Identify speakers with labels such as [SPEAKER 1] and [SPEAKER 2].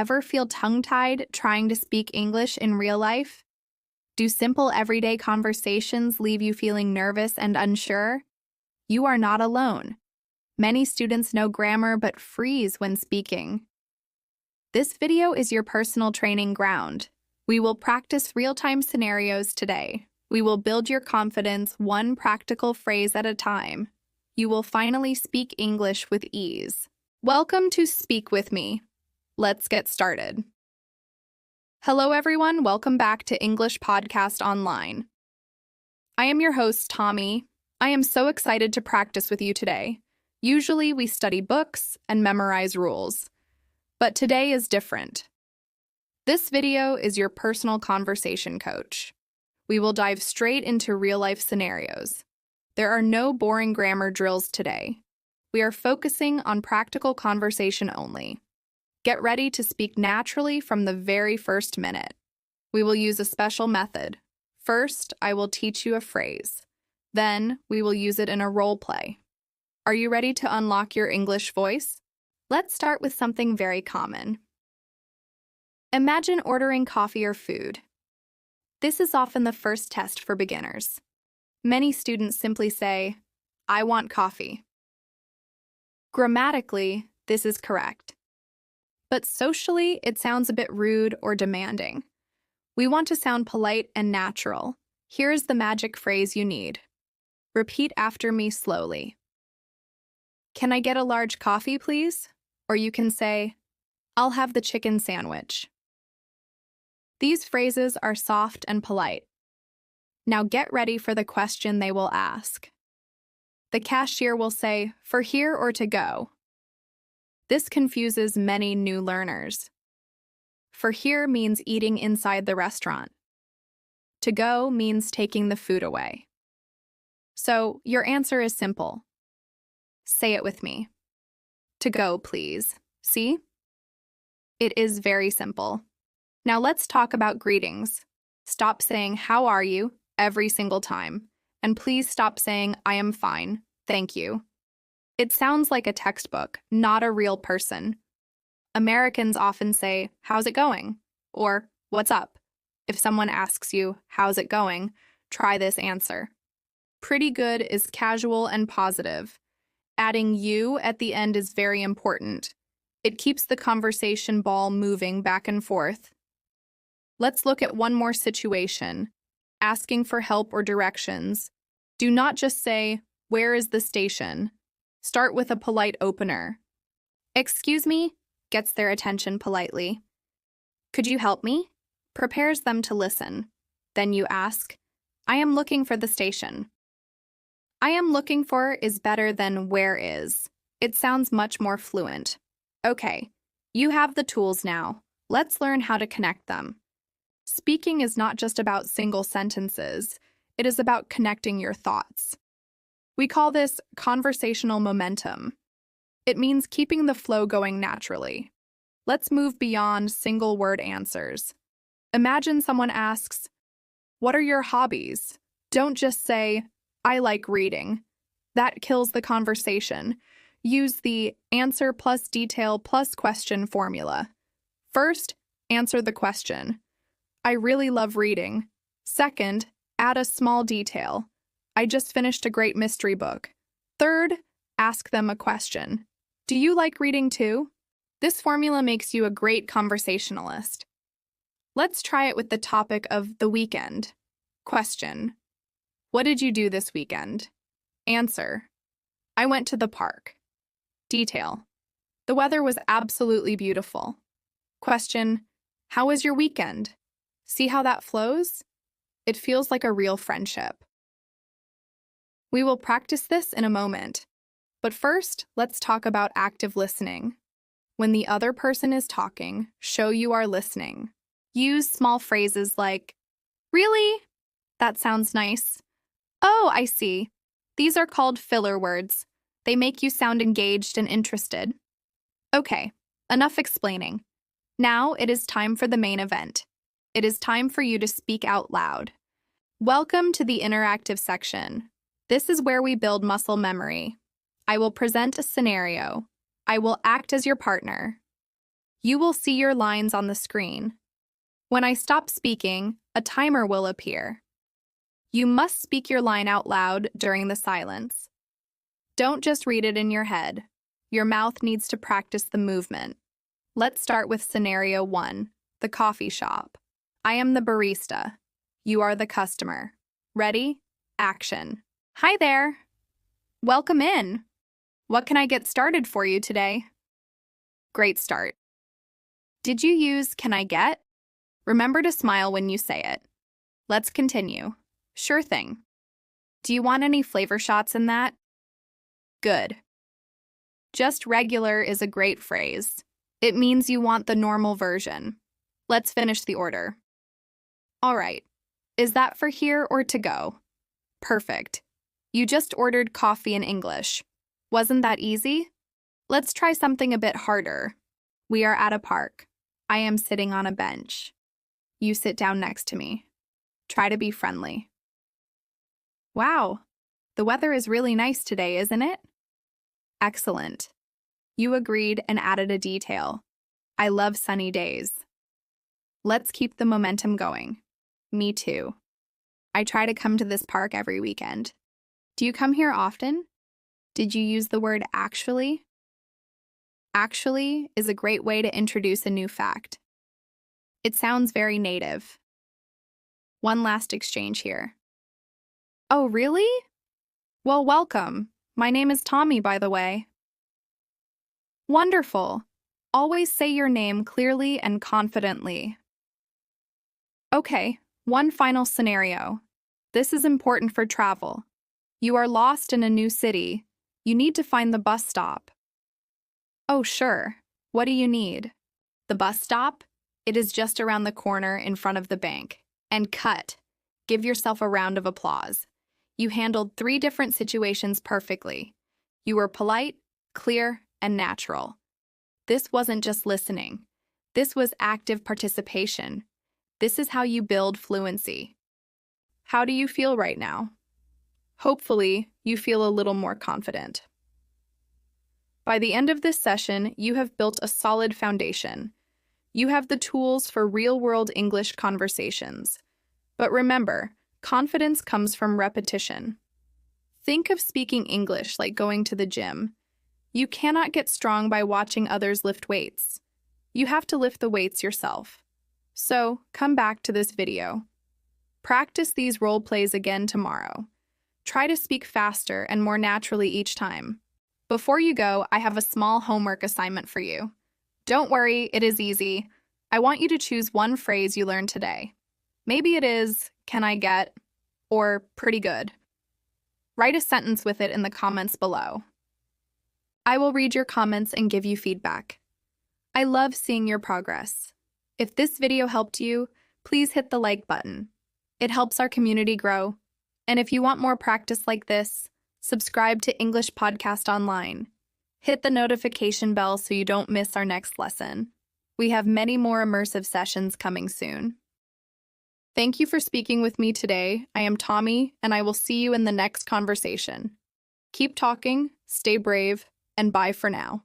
[SPEAKER 1] ever feel tongue-tied trying to speak English in real life? Do simple everyday conversations leave you feeling nervous and unsure? You are not alone. Many students know grammar but freeze when speaking. This video is your personal training ground. We will practice real-time scenarios today. We will build your confidence one practical phrase at a time. You will finally speak English with ease. Welcome to Speak With Me. Let's get started. Hello everyone, welcome back to English Podcast Online. I am your host, Tommy. I am so excited to practice with you today. Usually we study books and memorize rules, but today is different. This video is your personal conversation coach. We will dive straight into real-life scenarios. There are no boring grammar drills today. We are focusing on practical conversation only. Get ready to speak naturally from the very first minute. We will use a special method. First, I will teach you a phrase. Then, we will use it in a role play. Are you ready to unlock your English voice? Let's start with something very common. Imagine ordering coffee or food. This is often the first test for beginners. Many students simply say, "I want coffee." Grammatically, this is correct. But socially, it sounds a bit rude or demanding. We want to sound polite and natural. Here is the magic phrase you need. Repeat after me slowly. "Can I get a large coffee, please?" Or you can say, "I'll have the chicken sandwich." These phrases are soft and polite. Now get ready for the question they will ask. The cashier will say, "For here or to go?" This confuses many new learners. For here means eating inside the restaurant. To go means taking the food away. So your answer is simple. Say it with me. To go, please. See? It is very simple. Now let's talk about greetings. Stop saying, "How are you?" every single time. And please stop saying, "I am fine, thank you." It sounds like a textbook, not a real person. Americans often say, "How's it going?" or "What's up?" If someone asks you, "How's it going?" try this answer. Pretty good is casual and positive. Adding you at the end is very important. It keeps the conversation ball moving back and forth. Let's look at one more situation. Asking for help or directions. Do not just say, "Where is the station?" Start with a polite opener. "Excuse me," gets their attention politely. "Could you help me?" prepares them to listen. Then you ask, "I am looking for the station." "I am looking for" is better than "where is." It sounds much more fluent. Okay, you have the tools now. Let's learn how to connect them. Speaking is not just about single sentences. It is about connecting your thoughts. We call this conversational momentum. It means keeping the flow going naturally. Let's move beyond single-word answers. Imagine someone asks, "What are your hobbies?" Don't just say, "I like reading." That kills the conversation. Use the answer plus detail plus question formula. First, answer the question. "I really love reading." Second, add a small detail. "I just finished a great mystery book." Third, ask them a question. "Do you like reading too?" This formula makes you a great conversationalist. Let's try it with the topic of the weekend. Question: What did you do this weekend? Answer: I went to the park. Detail: The weather was absolutely beautiful. Question: How was your weekend? See how that flows? It feels like a real friendship. We will practice this in a moment. But first, let's talk about active listening. When the other person is talking, show you are listening. Use small phrases like, "Really? That sounds nice." "Oh, I see." These are called filler words. They make you sound engaged and interested. Okay, enough explaining. Now it is time for the main event. It is time for you to speak out loud. Welcome to the interactive section. This is where we build muscle memory. I will present a scenario. I will act as your partner. You will see your lines on the screen. When I stop speaking, a timer will appear. You must speak your line out loud during the silence. Don't just read it in your head. Your mouth needs to practice the movement. Let's start with scenario 1, the coffee shop. I am the barista. You are the customer. Ready? Action. Hi there. Welcome in. What can I get started for you today? Great start. Did you use can I get? Remember to smile when you say it. Let's continue. Sure thing. Do you want any flavor shots in that? Good. Just regular is a great phrase. It means you want the normal version. Let's finish the order. All right. Is that for here or to go? Perfect. You just ordered coffee in English. Wasn't that easy? Let's try something a bit harder. We are at a park. I am sitting on a bench. You sit down next to me. Try to be friendly. Wow, the weather is really nice today, isn't it? Excellent. You agreed and added a detail. I love sunny days. Let's keep the momentum going. Me too. I try to come to this park every weekend. Do you come here often? Did you use the word actually? Actually is a great way to introduce a new fact. It sounds very native. One last exchange here. Oh, really? Well, welcome. My name is Tommy, by the way. Wonderful. Always say your name clearly and confidently. Okay, one final scenario. This is important for travel. You are lost in a new city. You need to find the bus stop. Oh, sure. What do you need? The bus stop? It is just around the corner in front of the bank. And cut. Give yourself a round of applause. You handled 3 different situations perfectly. You were polite, clear, and natural. This wasn't just listening. This was active participation. This is how you build fluency. How do you feel right now? Hopefully, you feel a little more confident. By the end of this session, you have built a solid foundation. You have the tools for real-world English conversations. But remember, confidence comes from repetition. Think of speaking English like going to the gym. You cannot get strong by watching others lift weights. You have to lift the weights yourself. So, come back to this video. Practice these role plays again tomorrow. Try to speak faster and more naturally each time. Before you go, I have a small homework assignment for you. Don't worry, it is easy. I want you to choose one phrase you learned today. Maybe it is, can I get, or pretty good. Write a sentence with it in the comments below. I will read your comments and give you feedback. I love seeing your progress. If this video helped you, please hit the like button. It helps our community grow. And if you want more practice like this, subscribe to English Podcast Online. Hit the notification bell so you don't miss our next lesson. We have many more immersive sessions coming soon. Thank you for speaking with me today. I am Tommy, and I will see you in the next conversation. Keep talking, stay brave, and bye for now.